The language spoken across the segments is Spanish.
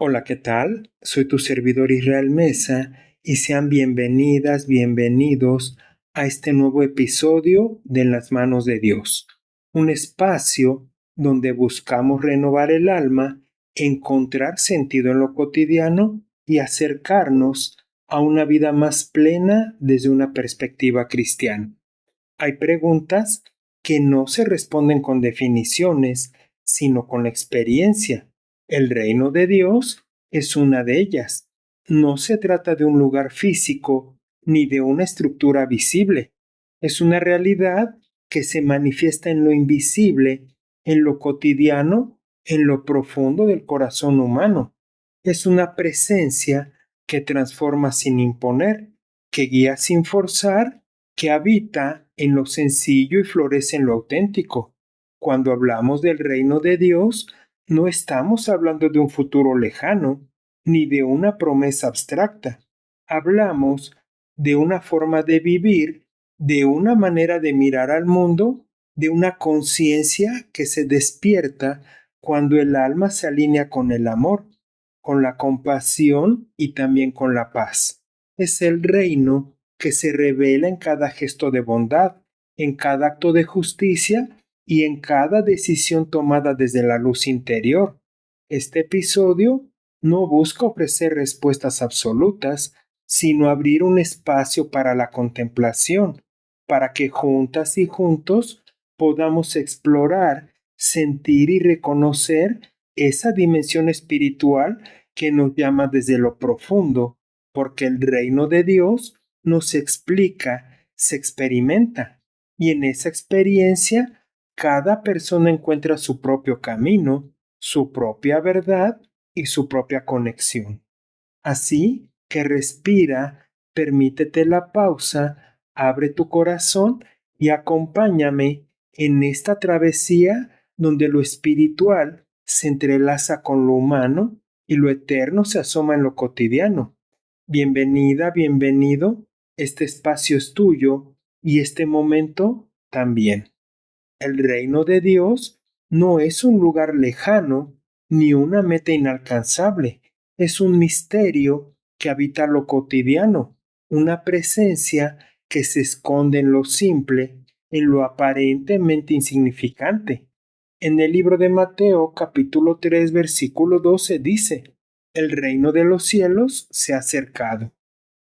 Hola, ¿qué tal? Soy tu servidor Israel Mesa y sean bienvenidas, bienvenidos a este nuevo episodio de En las manos de Dios, un espacio donde buscamos renovar el alma, encontrar sentido en lo cotidiano y acercarnos a una vida más plena desde una perspectiva cristiana. Hay preguntas que no se responden con definiciones, sino con la experiencia. El reino de Dios es una de ellas. No se trata de un lugar físico ni de una estructura visible. Es una realidad que se manifiesta en lo invisible, en lo cotidiano, en lo profundo del corazón humano. Es una presencia que transforma sin imponer, que guía sin forzar, que habita en lo sencillo y florece en lo auténtico. Cuando hablamos del reino de Dios, no estamos hablando de un futuro lejano, ni de una promesa abstracta. Hablamos de una forma de vivir, de una manera de mirar al mundo, de una conciencia que se despierta cuando el alma se alinea con el amor, con la compasión y también con la paz. Es el reino que se revela en cada gesto de bondad, en cada acto de justicia y en cada decisión tomada desde la luz interior. Este episodio no busca ofrecer respuestas absolutas, sino abrir un espacio para la contemplación, para que juntas y juntos podamos explorar, sentir y reconocer esa dimensión espiritual que nos llama desde lo profundo, porque el reino de Dios no se explica, se experimenta. Y en esa experiencia, cada persona encuentra su propio camino, su propia verdad y su propia conexión. Así que respira, permítete la pausa, abre tu corazón y acompáñame en esta travesía donde lo espiritual se entrelaza con lo humano y lo eterno se asoma en lo cotidiano. Bienvenida, bienvenido, este espacio es tuyo y este momento también. El reino de Dios no es un lugar lejano ni una meta inalcanzable, es un misterio que habita lo cotidiano, una presencia que se esconde en lo simple, en lo aparentemente insignificante. En el libro de Mateo capítulo 3 versículo 12 dice, el reino de los cielos se ha acercado.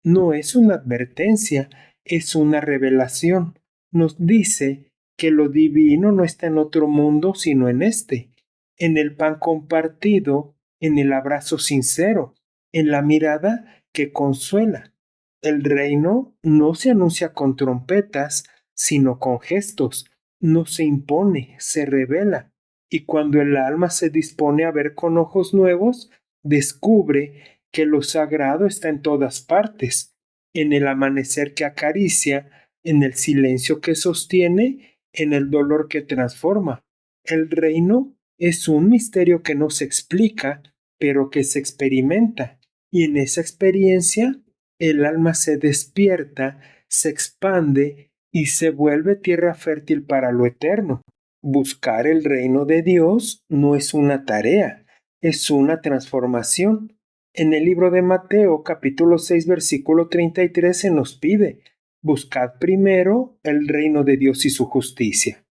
No es una advertencia, es una revelación. Nos dice que lo divino no está en otro mundo sino en este, en el pan compartido, en el abrazo sincero, en la mirada que consuela. El reino no se anuncia con trompetas, sino con gestos, no se impone, se revela. Y cuando el alma se dispone a ver con ojos nuevos, descubre que lo sagrado está en todas partes, en el amanecer que acaricia, en el silencio que sostiene, en el dolor que transforma. El reino es un misterio que no se explica, pero que se experimenta. Y en esa experiencia, el alma se despierta, se expande y se vuelve tierra fértil para lo eterno. Buscar el reino de Dios no es una tarea, es una transformación. En el libro de Mateo, capítulo 6, versículo 33, se nos pide, buscad primero el reino de Dios y su justicia.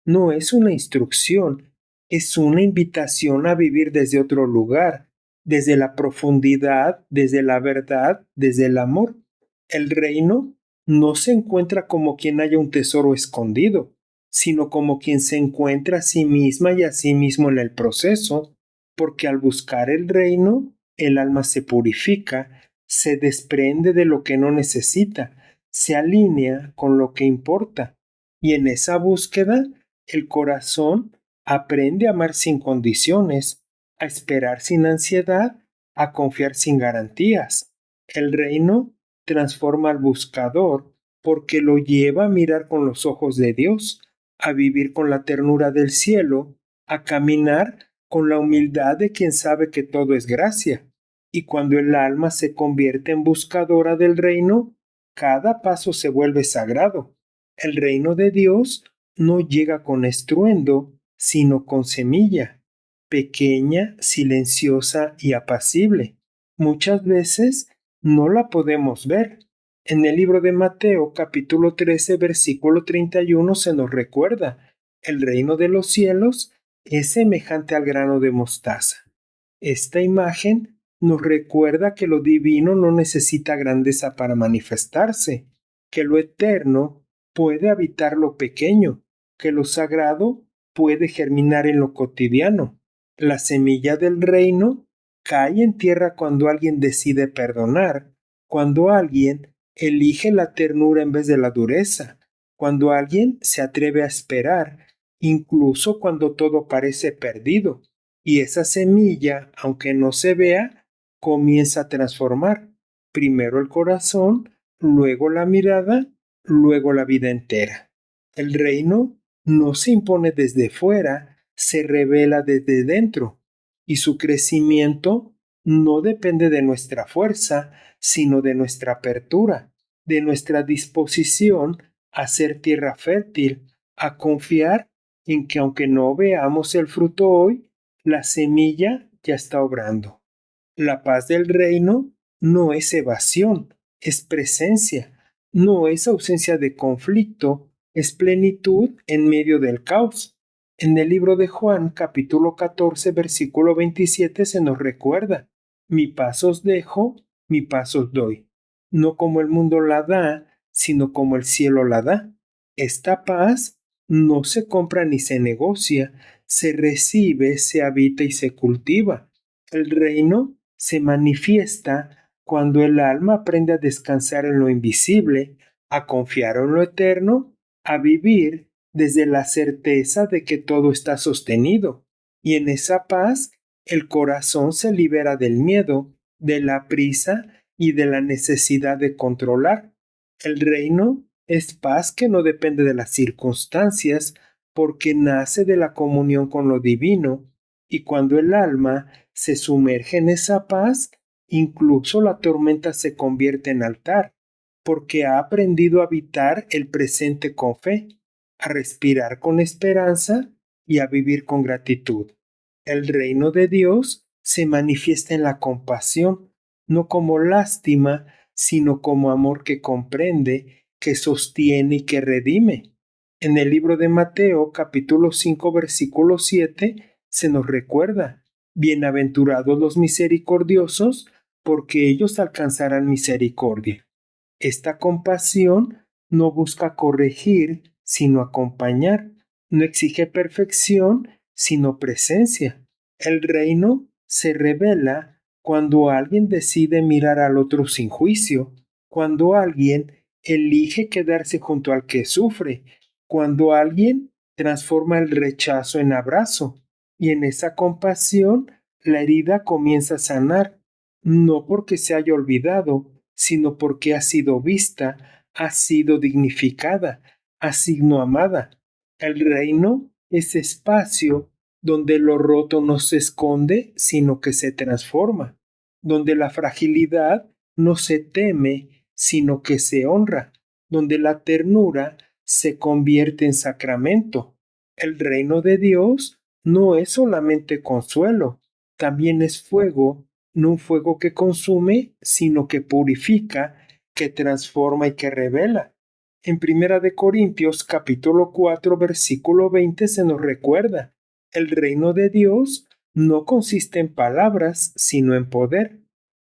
No es una instrucción, es una invitación a vivir desde otro lugar, desde la profundidad, desde la verdad, desde el amor. El reino no se encuentra como quien haya un tesoro escondido, sino como quien se encuentra a sí misma y a sí mismo en el proceso, porque al buscar el reino, el alma se purifica, se desprende de lo que no necesita, se alinea con lo que importa, y en esa búsqueda, el corazón aprende a amar sin condiciones, a esperar sin ansiedad, a confiar sin garantías. El reino transforma al buscador porque lo lleva a mirar con los ojos de Dios, a vivir con la ternura del cielo, a caminar con la humildad de quien sabe que todo es gracia. Y cuando el alma se convierte en buscadora del reino, cada paso se vuelve sagrado. El reino de Dios no llega con estruendo, sino con semilla. pequeña, silenciosa y apacible. Muchas veces no la podemos ver. En el libro de Mateo, capítulo 13, versículo 31, se nos recuerda: el reino de los cielos es semejante al grano de mostaza. Esta imagen nos recuerda que lo divino no necesita grandeza para manifestarse, que lo eterno puede habitar lo pequeño, que lo sagrado puede germinar en lo cotidiano. La semilla del reino cae en tierra cuando alguien decide perdonar, cuando alguien elige la ternura en vez de la dureza, cuando alguien se atreve a esperar, incluso cuando todo parece perdido. Y esa semilla, aunque no se vea, comienza a transformar. Primero el corazón, luego la mirada, luego la vida entera. El reino no se impone desde fuera, se revela desde dentro. Y su crecimiento no depende de nuestra fuerza, sino de nuestra apertura, de nuestra disposición a ser tierra fértil, a confiar en que aunque no veamos el fruto hoy, la semilla ya está obrando. La paz del reino no es evasión, es presencia, no es ausencia de conflicto, es plenitud en medio del caos. En el libro de Juan, capítulo 14, versículo 27, se nos recuerda: mi paz os dejo, mi paz os doy. No como el mundo la da, sino como el cielo la da. Esta paz no se compra ni se negocia, se recibe, se habita y se cultiva. El reino se manifiesta cuando el alma aprende a descansar en lo invisible, a confiar en lo eterno, a vivir desde la certeza de que todo está sostenido. Y en esa paz, el corazón se libera del miedo, de la prisa y de la necesidad de controlar. El reino es paz que no depende de las circunstancias, porque nace de la comunión con lo divino, y cuando el alma se sumerge en esa paz, incluso la tormenta se convierte en altar, porque ha aprendido a habitar el presente con fe, a respirar con esperanza y a vivir con gratitud. El reino de Dios se manifiesta en la compasión, no como lástima, sino como amor que comprende, que sostiene y que redime. En el libro de Mateo, capítulo 5, versículo 7, se nos recuerda: bienaventurados los misericordiosos, porque ellos alcanzarán misericordia. Esta compasión no busca corregir, sino acompañar. No exige perfección, sino presencia. El reino se revela cuando alguien decide mirar al otro sin juicio, cuando alguien elige quedarse junto al que sufre, cuando alguien transforma el rechazo en abrazo. Y en esa compasión la herida comienza a sanar, no porque se haya olvidado, sino porque ha sido vista, ha sido dignificada, ha sido amada. El reino es espacio donde lo roto no se esconde, sino que se transforma, donde la fragilidad no se teme, sino que se honra, donde la ternura se convierte en sacramento. El reino de Dios no es solamente consuelo, también es fuego, no un fuego que consume, sino que purifica, que transforma y que revela. En Primera de Corintios capítulo 4 versículo 20 se nos recuerda: el reino de Dios no consiste en palabras, sino en poder.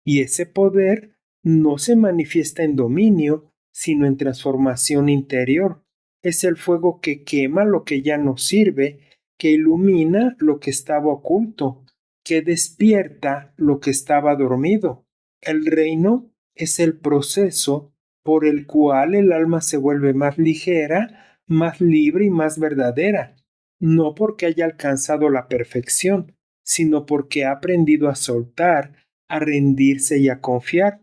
Y ese poder no se manifiesta en dominio, sino en transformación interior. Es el fuego que quema lo que ya no sirve, que ilumina lo que estaba oculto, que despierta lo que estaba dormido. El reino es el proceso por el cual el alma se vuelve más ligera, más libre y más verdadera, no porque haya alcanzado la perfección, sino porque ha aprendido a soltar, a rendirse y a confiar.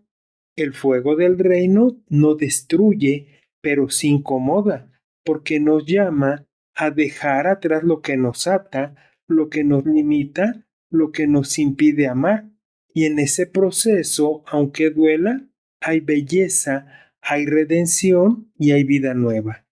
El fuego del reino no destruye, pero sí incomoda, porque nos llama a dejar atrás lo que nos ata, lo que nos limita, lo que nos impide amar. Y en ese proceso, aunque duela, hay belleza, hay redención y hay vida nueva.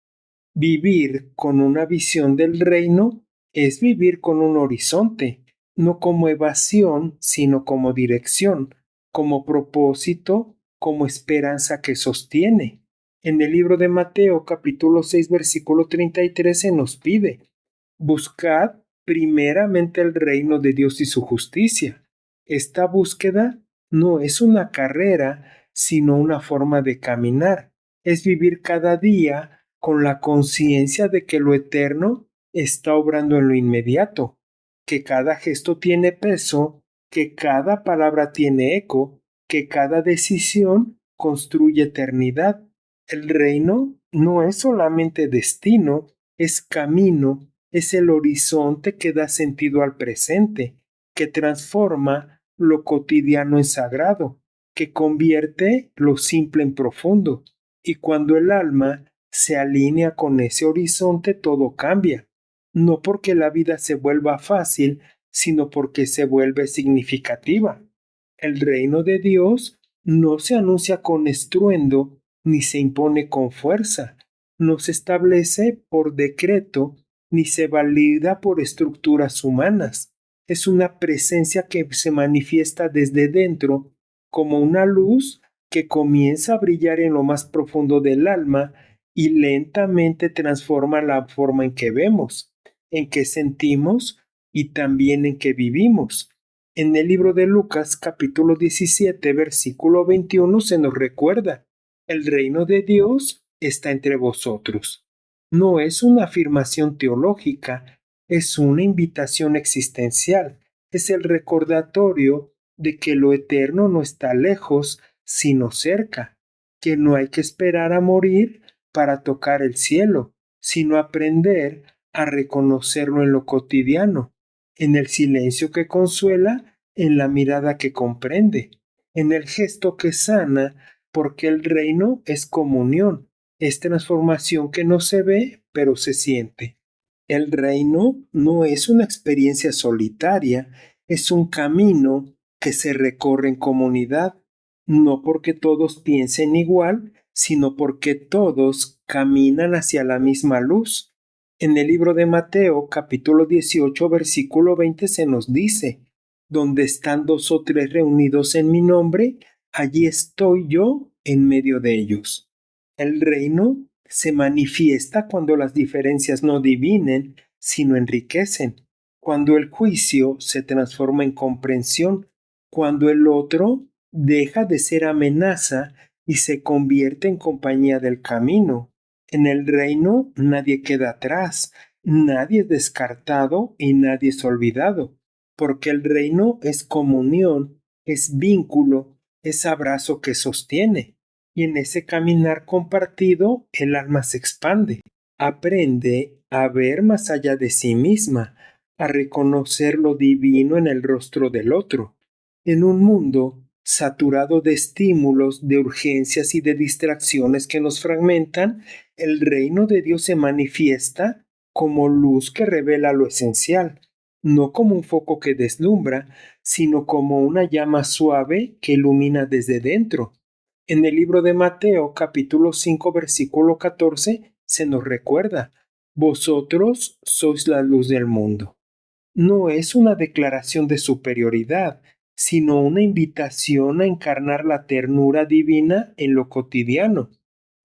Vivir con una visión del reino es vivir con un horizonte, no como evasión, sino como dirección, como propósito, como esperanza que sostiene. En el libro de Mateo, capítulo 6, versículo 33, se nos pide: buscad primeramente el reino de Dios y su justicia. Esta búsqueda no es una carrera, sino una forma de caminar. Es vivir cada día con la conciencia de que lo eterno está obrando en lo inmediato, que cada gesto tiene peso, que cada palabra tiene eco, que cada decisión construye eternidad. El reino no es solamente destino, es camino, es el horizonte que da sentido al presente, que transforma lo cotidiano en sagrado, que convierte lo simple en profundo. Y cuando el alma se alinea con ese horizonte, todo cambia. No porque la vida se vuelva fácil, sino porque se vuelve significativa. El reino de Dios no se anuncia con estruendo ni se impone con fuerza, no se establece por decreto ni se valida por estructuras humanas. Es una presencia que se manifiesta desde dentro como una luz que comienza a brillar en lo más profundo del alma y lentamente transforma la forma en que vemos, en que sentimos y también en que vivimos. En el libro de Lucas, capítulo 17, versículo 21, se nos recuerda: el reino de Dios está entre vosotros. No es una afirmación teológica, es una invitación existencial, es el recordatorio de que lo eterno no está lejos, sino cerca, que no hay que esperar a morir para tocar el cielo, sino aprender a reconocerlo en lo cotidiano, en el silencio que consuela, en la mirada que comprende, en el gesto que sana, porque el reino es comunión, es transformación que no se ve, pero se siente. El reino no es una experiencia solitaria, es un camino que se recorre en comunidad, no porque todos piensen igual, sino porque todos caminan hacia la misma luz. En el libro de Mateo, capítulo 18, versículo 20, se nos dice: donde están dos o tres reunidos en mi nombre, allí estoy yo en medio de ellos. El reino se manifiesta cuando las diferencias no divinen, sino enriquecen, cuando el juicio se transforma en comprensión, cuando el otro deja de ser amenaza y se convierte en compañía del camino. En el reino nadie queda atrás, nadie es descartado y nadie es olvidado, porque el reino es comunión, es vínculo, es abrazo que sostiene. Y en ese caminar compartido el alma se expande, aprende a ver más allá de sí misma, a reconocer lo divino en el rostro del otro. En un mundo saturado de estímulos, de urgencias y de distracciones que nos fragmentan, el reino de Dios se manifiesta como luz que revela lo esencial, no como un foco que deslumbra, sino como una llama suave que ilumina desde dentro. En el libro de Mateo, capítulo 5, versículo 14, se nos recuerda: vosotros sois la luz del mundo. No es una declaración de superioridad, sino una invitación a encarnar la ternura divina en lo cotidiano.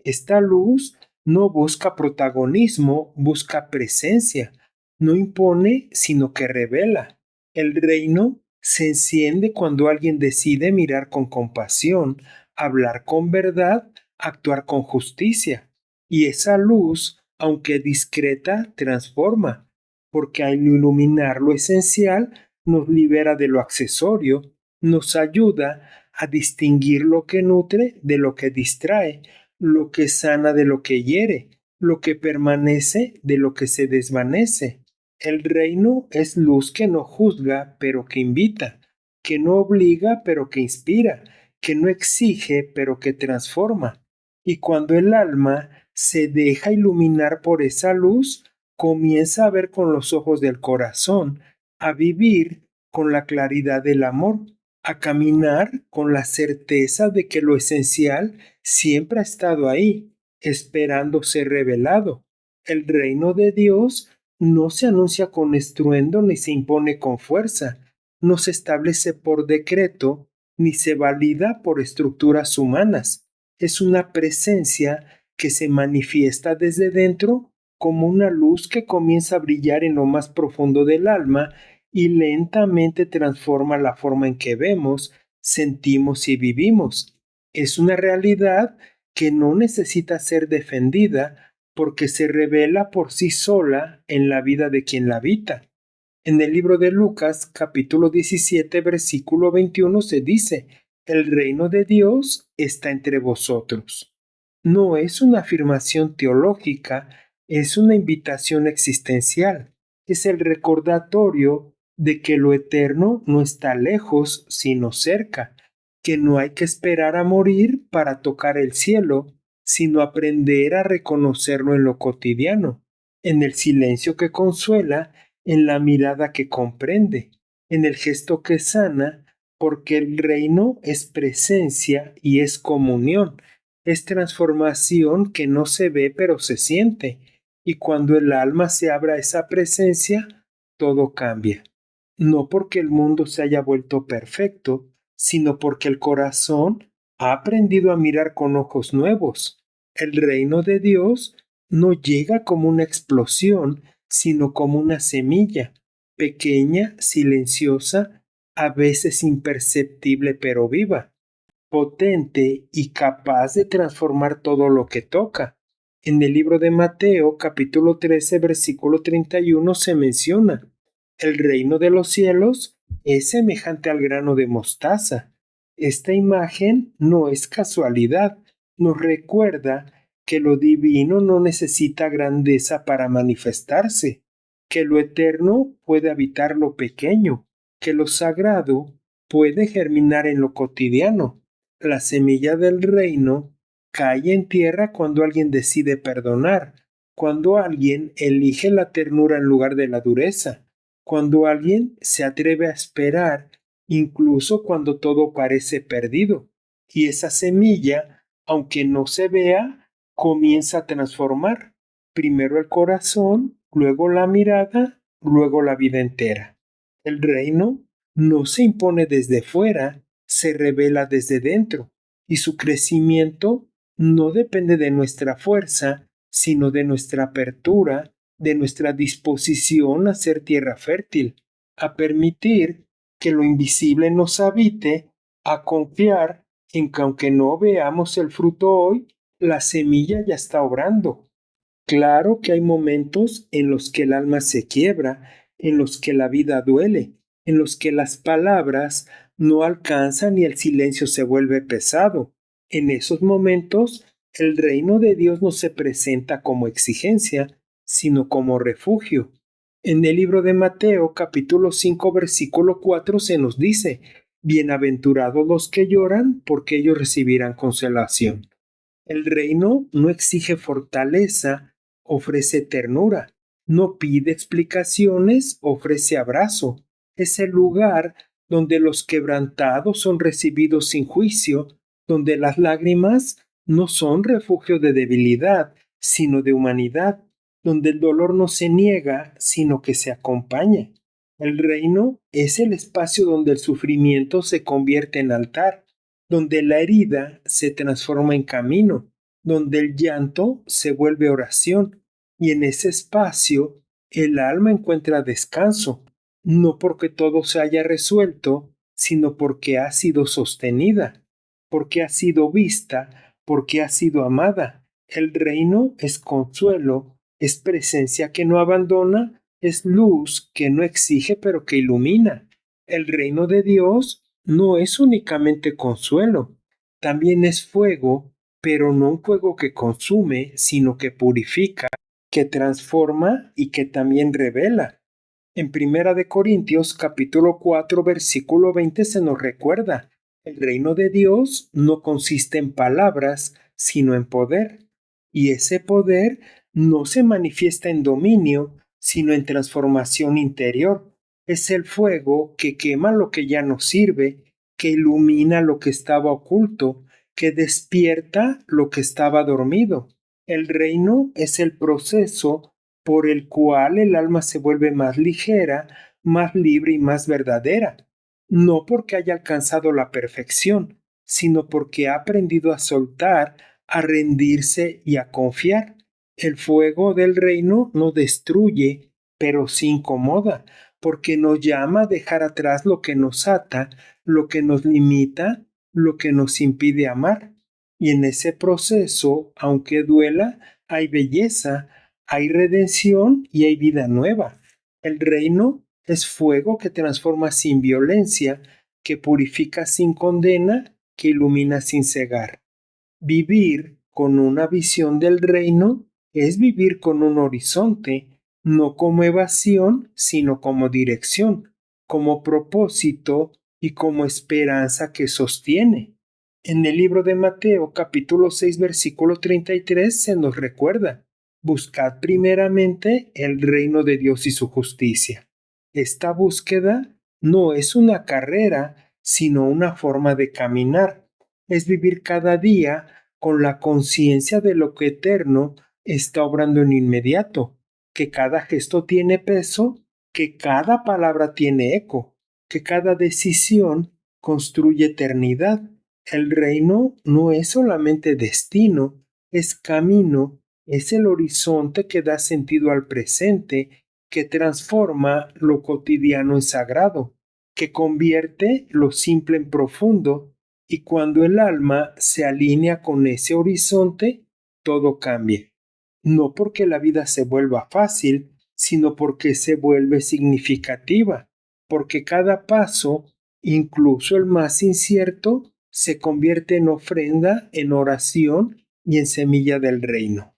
Esta luz no busca protagonismo, busca presencia. No impone, sino que revela. El reino se enciende cuando alguien decide mirar con compasión, hablar con verdad, actuar con justicia. Y esa luz, aunque discreta, transforma, porque al iluminar lo esencial, nos libera de lo accesorio, nos ayuda a distinguir lo que nutre de lo que distrae, lo que sana de lo que hiere, lo que permanece de lo que se desvanece. El reino es luz que no juzga, pero que invita, que no obliga, pero que inspira, que no exige, pero que transforma. Y cuando el alma se deja iluminar por esa luz, comienza a ver con los ojos del corazón, a vivir con la claridad del amor, a caminar con la certeza de que lo esencial siempre ha estado ahí, esperando ser revelado. El reino de Dios no se anuncia con estruendo ni se impone con fuerza, no se establece por decreto ni se valida por estructuras humanas. Es una presencia que se manifiesta desde dentro como una luz que comienza a brillar en lo más profundo del alma y lentamente transforma la forma en que vemos, sentimos y vivimos. Es una realidad que no necesita ser defendida porque se revela por sí sola en la vida de quien la habita. En el libro de Lucas, capítulo 17, versículo 21, se dice: el reino de Dios está entre vosotros. No es una afirmación teológica, es una invitación existencial. Es el recordatorio de que lo eterno no está lejos, sino cerca, que no hay que esperar a morir para tocar el cielo, sino aprender a reconocerlo en lo cotidiano, en el silencio que consuela, en la mirada que comprende, en el gesto que sana, porque el reino es presencia y es comunión, es transformación que no se ve pero se siente, y cuando el alma se abra a esa presencia, todo cambia. No porque el mundo se haya vuelto perfecto, sino porque el corazón ha aprendido a mirar con ojos nuevos. El reino de Dios no llega como una explosión, sino como una semilla, pequeña, silenciosa, a veces imperceptible pero viva, potente y capaz de transformar todo lo que toca. En el libro de Mateo, capítulo 13, versículo 31, se menciona: el reino de los cielos es semejante al grano de mostaza. Esta imagen no es casualidad, nos recuerda que lo divino no necesita grandeza para manifestarse, que lo eterno puede habitar lo pequeño, que lo sagrado puede germinar en lo cotidiano. La semilla del reino cae en tierra cuando alguien decide perdonar, cuando alguien elige la ternura en lugar de la dureza, cuando alguien se atreve a esperar, incluso cuando todo parece perdido. Y esa semilla, aunque no se vea, comienza a transformar. Primero el corazón, luego la mirada, luego la vida entera. El reino no se impone desde fuera, se revela desde dentro, y su crecimiento no depende de nuestra fuerza, sino de nuestra apertura, de nuestra disposición a ser tierra fértil, a permitir que lo invisible nos habite, a confiar en que aunque no veamos el fruto hoy, la semilla ya está obrando. Claro que hay momentos en los que el alma se quiebra, en los que la vida duele, en los que las palabras no alcanzan y el silencio se vuelve pesado. En esos momentos, el reino de Dios no se presenta como exigencia, sino como refugio. En el libro de Mateo, capítulo 5, versículo 4, se nos dice: bienaventurados los que lloran, porque ellos recibirán consolación. El reino no exige fortaleza, ofrece ternura. No pide explicaciones, ofrece abrazo. Es el lugar donde los quebrantados son recibidos sin juicio, donde las lágrimas no son refugio de debilidad, sino de humanidad, donde el dolor no se niega, sino que se acompaña. El reino es el espacio donde el sufrimiento se convierte en altar, donde la herida se transforma en camino, donde el llanto se vuelve oración, y en ese espacio el alma encuentra descanso, no porque todo se haya resuelto, sino porque ha sido sostenida, porque ha sido vista, porque ha sido amada. El reino es consuelo, es presencia que no abandona, es luz que no exige pero que ilumina. El reino de Dios no es únicamente consuelo, también es fuego, pero no un fuego que consume, sino que purifica, que transforma y que también revela. En Primera de Corintios capítulo 4 versículo 20 se nos recuerda: el reino de Dios no consiste en palabras, sino en poder. Y ese poder no se manifiesta en dominio, sino en transformación interior. Es el fuego que quema lo que ya no sirve, que ilumina lo que estaba oculto, que despierta lo que estaba dormido. El reino es el proceso por el cual el alma se vuelve más ligera, más libre y más verdadera. no porque haya alcanzado la perfección, sino porque ha aprendido a soltar, a rendirse y a confiar. El fuego del reino no destruye, pero sí incomoda, porque nos llama a dejar atrás lo que nos ata, lo que nos limita, lo que nos impide amar. Y en ese proceso, aunque duela, hay belleza, hay redención y hay vida nueva. El reino es fuego que transforma sin violencia, que purifica sin condena, que ilumina sin cegar. Vivir con una visión del reino es vivir con un horizonte, no como evasión, sino como dirección, como propósito y como esperanza que sostiene. En el libro de Mateo, capítulo 6, versículo 33, se nos recuerda: buscad primeramente el reino de Dios y su justicia. Esta búsqueda no es una carrera, sino una forma de caminar. Es vivir cada día con la conciencia de lo que eterno está obrando en inmediato, que cada gesto tiene peso, que cada palabra tiene eco, que cada decisión construye eternidad. El reino no es solamente destino, es camino, es el horizonte que da sentido al presente, que transforma lo cotidiano en sagrado, que convierte lo simple en profundo, y cuando el alma se alinea con ese horizonte, todo cambia. No porque la vida se vuelva fácil, sino porque se vuelve significativa, porque cada paso, incluso el más incierto, se convierte en ofrenda, en oración y en semilla del reino.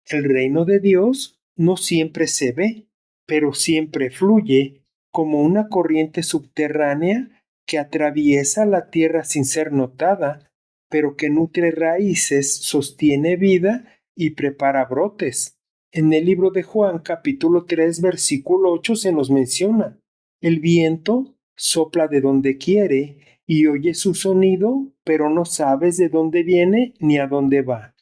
El reino de Dios no siempre se ve, pero siempre fluye como una corriente subterránea que atraviesa la tierra sin ser notada, pero que nutre raíces, sostiene vida y prepara brotes. En el libro de Juan, capítulo 3, versículo 8, se nos menciona: el viento sopla de donde quiere y oye su sonido, pero no sabes de dónde viene ni a dónde va.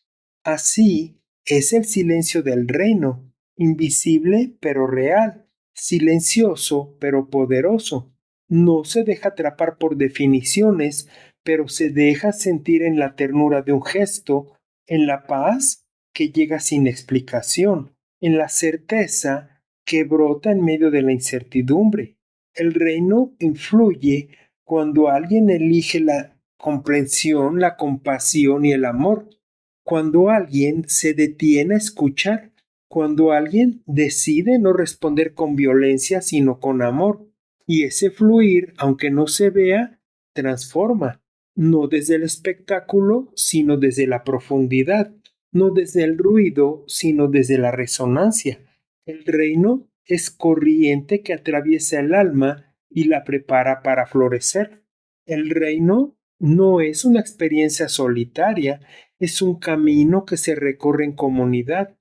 Así es el silencio del reino, invisible pero real, silencioso pero poderoso. No se deja atrapar por definiciones, pero se deja sentir en la ternura de un gesto, en la paz que llega sin explicación, en la certeza que brota en medio de la incertidumbre. El reino influye cuando alguien elige la comprensión, la compasión y el amor, cuando alguien se detiene a escuchar, cuando alguien decide no responder con violencia sino con amor. Y ese fluir, aunque no se vea, transforma, no desde el espectáculo, sino desde la profundidad, no desde el ruido, sino desde la resonancia. El reino es corriente que atraviesa el alma y la prepara para florecer. El reino no es una experiencia solitaria, es un camino que se recorre en comunidad,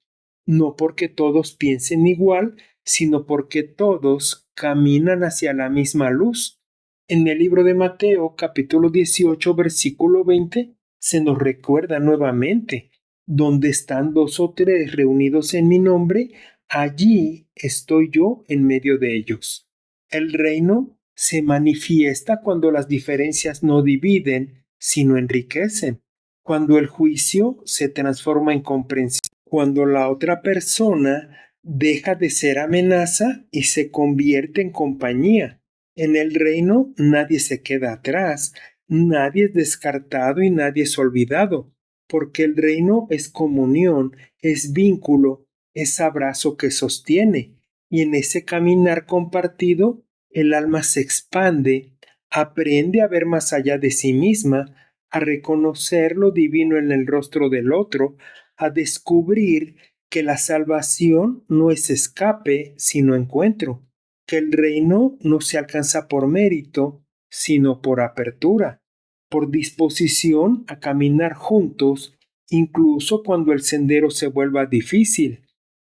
no porque todos piensen igual, sino porque todos caminan hacia la misma luz. En el libro de Mateo, capítulo 18, versículo 20, se nos recuerda nuevamente: donde están dos o tres reunidos en mi nombre, allí estoy yo en medio de ellos. El reino se manifiesta cuando las diferencias no dividen, sino enriquecen, cuando el juicio se transforma en comprensión, cuando la otra persona deja de ser amenaza y se convierte en compañía. En el reino nadie se queda atrás, nadie es descartado y nadie es olvidado, porque el reino es comunión, es vínculo, es abrazo que sostiene, y en ese caminar compartido el alma se expande, aprende a ver más allá de sí misma, a reconocer lo divino en el rostro del otro, a descubrir que la salvación no es escape, sino encuentro, que el reino no se alcanza por mérito, sino por apertura, por disposición a caminar juntos, incluso cuando el sendero se vuelva difícil.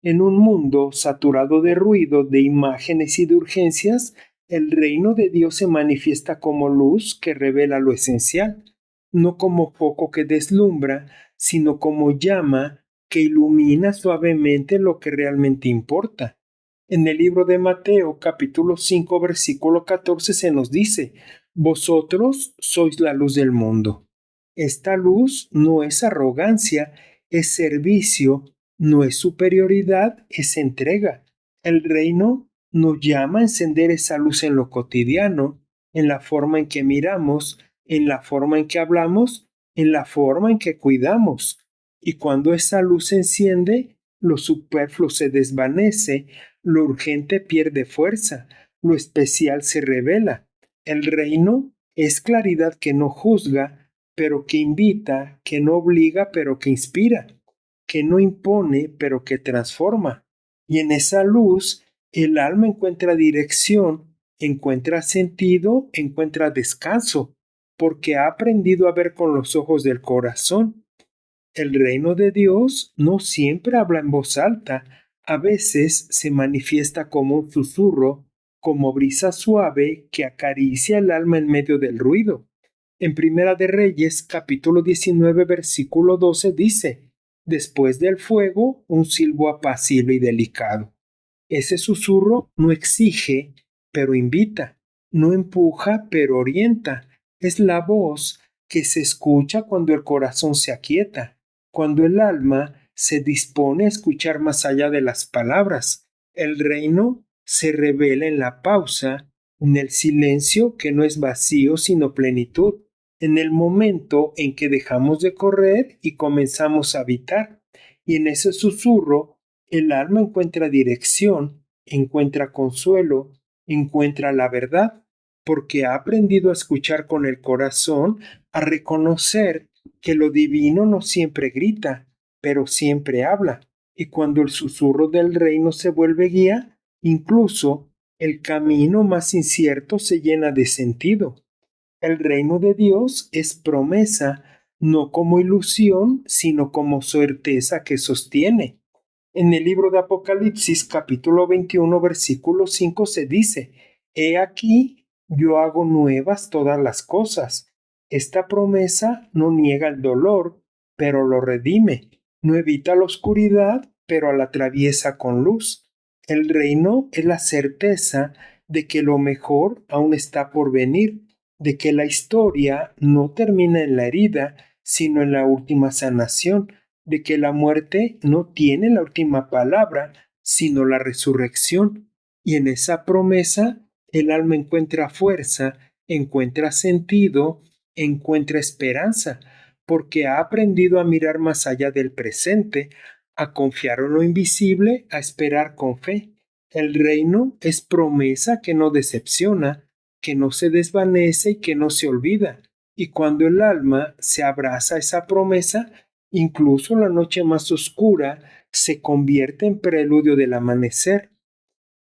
En un mundo saturado de ruido, de imágenes y de urgencias, el reino de Dios se manifiesta como luz que revela lo esencial, no como foco que deslumbra, sino como llama que ilumina suavemente lo que realmente importa. En el libro de Mateo, capítulo 5, versículo 14, se nos dice: Vosotros sois la luz del mundo. Esta luz no es arrogancia, es servicio, no es superioridad, es entrega. El reino nos llama a encender esa luz en lo cotidiano, en la forma en que miramos, en la forma en que hablamos, en la forma en que cuidamos. Y cuando esa luz se enciende, lo superfluo se desvanece, lo urgente pierde fuerza, lo especial se revela. El reino es claridad que no juzga, pero que invita, que no obliga, pero que inspira, que no impone, pero que transforma. Y en esa luz, el alma encuentra dirección, encuentra sentido, encuentra descanso, porque ha aprendido a ver con los ojos del corazón. El reino de Dios no siempre habla en voz alta, a veces se manifiesta como un susurro, como brisa suave que acaricia el alma en medio del ruido. En Primera de Reyes, capítulo 19, versículo 12 dice: Después del fuego, un silbo apacible y delicado. Ese susurro no exige, pero invita, no empuja, pero orienta. Es la voz que se escucha cuando el corazón se aquieta, cuando el alma se dispone a escuchar más allá de las palabras. El reino se revela en la pausa, en el silencio que no es vacío sino plenitud, en el momento en que dejamos de correr y comenzamos a habitar. Y en ese susurro, el alma encuentra dirección, encuentra consuelo, encuentra la verdad, porque ha aprendido a escuchar con el corazón, a reconocer que lo divino no siempre grita, pero siempre habla. Y cuando el susurro del reino se vuelve guía, incluso el camino más incierto se llena de sentido. El reino de Dios es promesa, no como ilusión, sino como certeza que sostiene. En el libro de Apocalipsis, capítulo 21, versículo 5 se dice: He aquí, yo hago nuevas todas las cosas. Esta promesa no niega el dolor, pero lo redime. No evita la oscuridad, pero la atraviesa con luz. El reino es la certeza de que lo mejor aún está por venir, de que la historia no termina en la herida, sino en la última sanación, de que la muerte no tiene la última palabra, sino la resurrección. Y en esa promesa el alma encuentra fuerza, encuentra sentido, encuentra esperanza, porque ha aprendido a mirar más allá del presente, a confiar en lo invisible, a esperar con fe. El reino es promesa que no decepciona, que no se desvanece y que no se olvida. Y cuando el alma se abraza a esa promesa, incluso la noche más oscura se convierte en preludio del amanecer.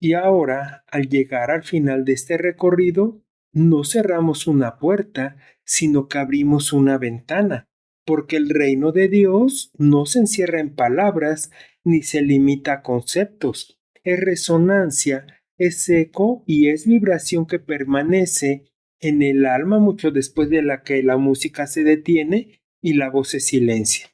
Y ahora, al llegar al final de este recorrido, no cerramos una puerta, sino que abrimos una ventana, porque el reino de Dios no se encierra en palabras ni se limita a conceptos. Es resonancia, es eco y es vibración que permanece en el alma mucho después de la que la música se detiene y la voz se silencia.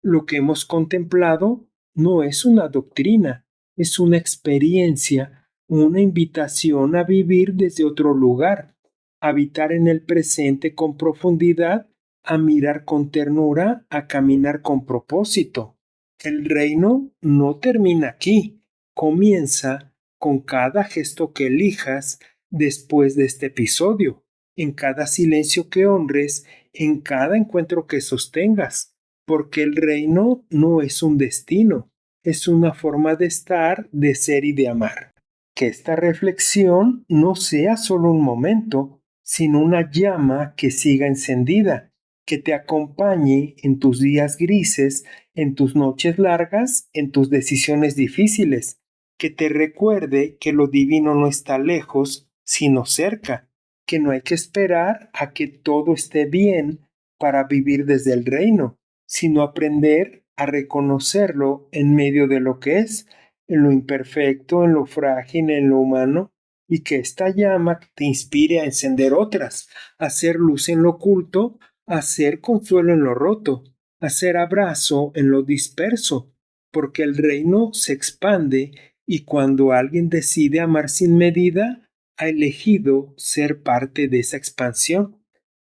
Lo que hemos contemplado no es una doctrina, es una experiencia, una invitación a vivir desde otro lugar, a habitar en el presente con profundidad, a mirar con ternura, a caminar con propósito. El reino no termina aquí, comienza con cada gesto que elijas después de este episodio, en cada silencio que honres, en cada encuentro que sostengas, porque el reino no es un destino, es una forma de estar, de ser y de amar. Que esta reflexión no sea solo un momento, sino una llama que siga encendida, que te acompañe en tus días grises, en tus noches largas, en tus decisiones difíciles, que te recuerde que lo divino no está lejos, sino cerca, que no hay que esperar a que todo esté bien para vivir desde el reino, sino aprender a reconocerlo en medio de lo que es, en lo imperfecto, en lo frágil, en lo humano, y que esta llama te inspire a encender otras, a hacer luz en lo oculto, a hacer consuelo en lo roto, a hacer abrazo en lo disperso, porque el reino se expande y cuando alguien decide amar sin medida, ha elegido ser parte de esa expansión.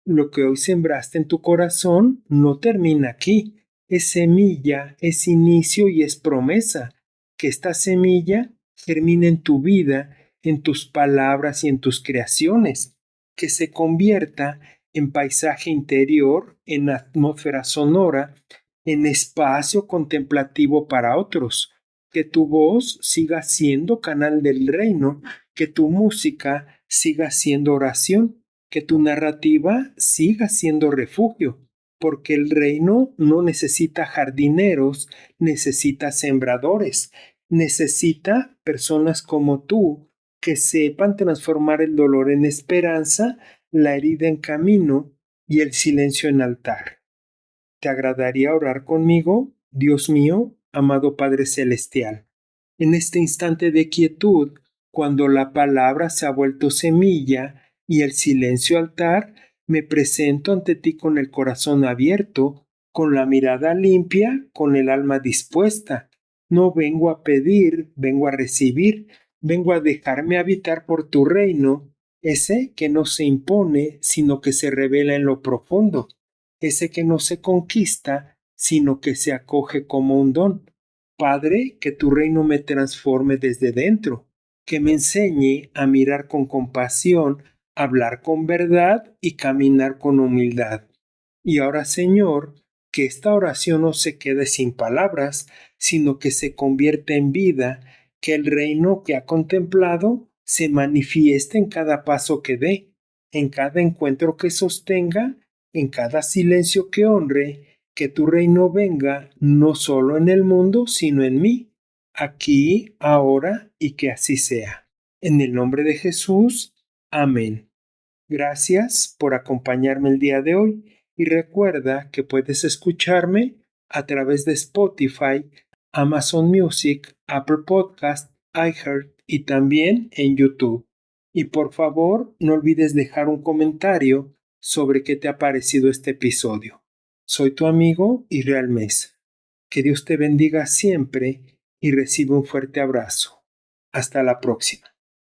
Lo que hoy sembraste en tu corazón no termina aquí. Es semilla, es inicio y es promesa. Que esta semilla germine en tu vida, en tus palabras y en tus creaciones. Que se convierta en paisaje interior, en atmósfera sonora, en espacio contemplativo para otros. Que tu voz siga siendo canal del reino, que tu música siga siendo oración, que tu narrativa siga siendo refugio, porque el reino no necesita jardineros, necesita sembradores, necesita personas como tú que sepan transformar el dolor en esperanza, la herida en camino y el silencio en altar. ¿Te agradaría orar conmigo, Dios mío, amado Padre Celestial? En este instante de quietud, cuando la palabra se ha vuelto semilla y el silencio altar, me presento ante ti con el corazón abierto, con la mirada limpia, con el alma dispuesta. No vengo a pedir, vengo a recibir, vengo a dejarme habitar por tu reino, ese que no se impone, sino que se revela en lo profundo, ese que no se conquista, sino que se acoge como un don. Padre, que tu reino me transforme desde dentro, que me enseñe a mirar con compasión, hablar con verdad y caminar con humildad. Y ahora, Señor, que esta oración no se quede sin palabras, sino que se convierta en vida, que el reino que ha contemplado se manifieste en cada paso que dé, en cada encuentro que sostenga, en cada silencio que honre, que tu reino venga no solo en el mundo, sino en mí, aquí, ahora, y que así sea. En el nombre de Jesús, amén. Gracias por acompañarme el día de hoy y recuerda que puedes escucharme a través de Spotify, Amazon Music, Apple Podcast, iHeart y también en YouTube. Y por favor, no olvides dejar un comentario sobre qué te ha parecido este episodio. Soy tu amigo Israel Mesa. Que Dios te bendiga siempre y recibe un fuerte abrazo. Hasta la próxima.